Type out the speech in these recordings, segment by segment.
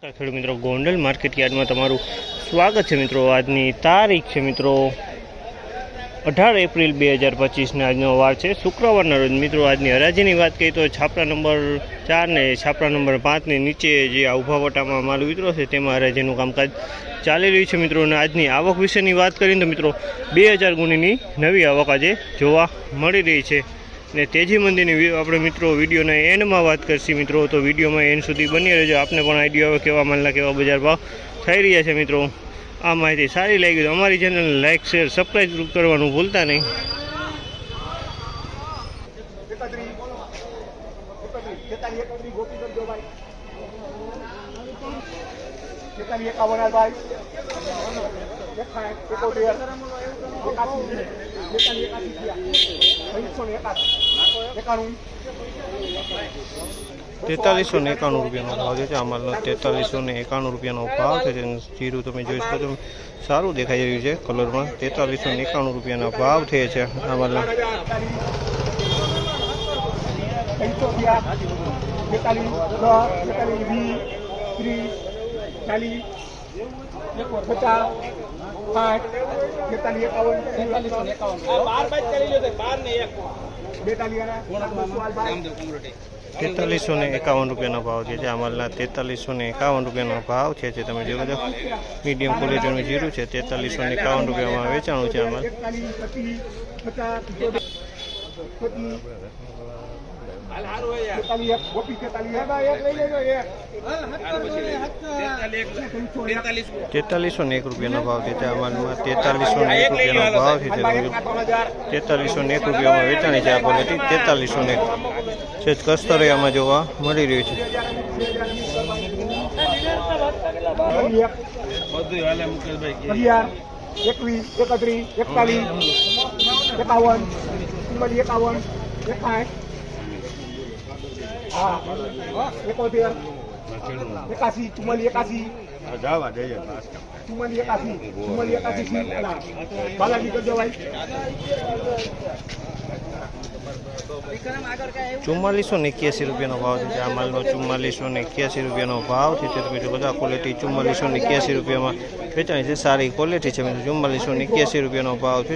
ખેડૂત મિત્રો, ગોંડલ માર્કેટ યાર્ડમાં તમારું સ્વાગત છે મિત્રો। આજની તારીખ છે મિત્રો 18 એપ્રિલ 2025 આજનો વાર છે શુક્રવારના રોજ મિત્રો। આજની હરાજીની વાત કરીએ તો છાપરા નંબર 4 ને છાપરા નંબર 5 ની નીચે જે આ ઊભા વટામાં માલ વિતરો છે તેમાં હરાજીનું કામકાજ ચાલી રહ્યું છે મિત્રો। અને આજની આવક વિશેની વાત કરીએ તો મિત્રો 2000 ગુણીની નવી આવક આજે જોવા મળી રહી છે। ने तेजी मंदीनी अपने मित्रों वीडियो ने एंड में बात करशी मित्रों, तो वीडियो में एंड सुधी बनी रहो। आपने पण आइडिया हो केवा मालना केवा बजार भाव थई रह्या छे मित्रों। आ माहिती सारी लागी तो अमारी चेनल लाइक शेर सब्सक्राइब करवानुं भूलता नहीं। ₹4391 भाव है। अमल ₹4391 भाव है। जीरु तमे जोई शको छो सारू देखाई रह्युं छे कलर में। ₹4391 भाव थे छे अमल। ₹4351 भाव है। अमलना ₹4351 भाव है। तमे जोई लो मीडियम क्वॉलिटीनुं जीरु है। ₹4351 में वेचाणुं छे अमल। ₹4301 भाव है। अमल में ₹4301 भाव है। ₹4301 में वेचाणी है। क्वॉलिटी 4301 सेज कस्तरिया में जोवा मळी रह्युं छे। ₹4481 भाव है। आ माल ₹4481 भाव है। બધા क्वॉलिटी ₹4481 में वेचाणी है। सारी क्वॉलिटी है। ₹4481 भाव है।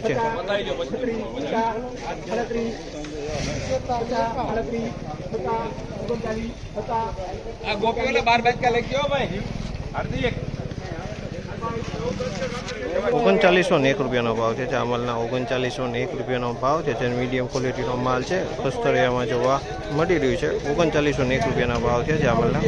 ₹3901 भाव है। अमलना ₹3901 भाव है। मीडियम क्वॉलिटी माल है। कस्तरिया में जोवा मळी रह्युं छे। ₹3901 भाव है अमलना।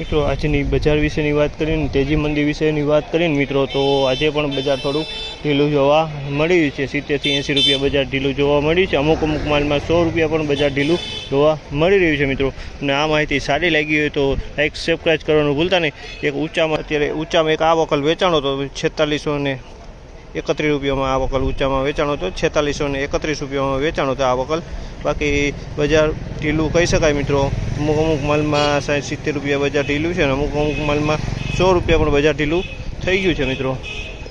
मित्रों आज बजार विषय बात करें, तेजी मंदी विषय बात करें मित्रों, तो आज बजार थोड़ू ढीलू जोवा मळी रह्युं छे। 70 થી 80 रुपया बजार ढीलू जोवा मळ्युं छे। अमुक माल में 100 रुपया पण बजार ढीलू जोवा मळी रह्युं छे मित्रों। ने आ माहिती सारी लगी हो तो लाइक सब्सक्राइब करवानुं भूलता नहीं। एक ऊंचा में अत्यारे ऊंचा में एक आ वकल वेचाणो तो ₹4631 में आ वकल ऊंचा में वेचाणो तो ₹4631 में वेचाणो तो आ वकल। बाकी बजार ढीलू कही शकाय मित्रों। अमुक माल में 60-70 रुपया बजार ढीलू है। अमुक माल में 100 रुपया पण बजार ढीलू थई गयुं छे मित्रों।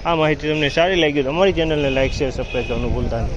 आ माहिती तमने सारी लागी तो अमारी चेनल ने लाइक शेर सब्सक्राइब करवानुं भूलता नहीं।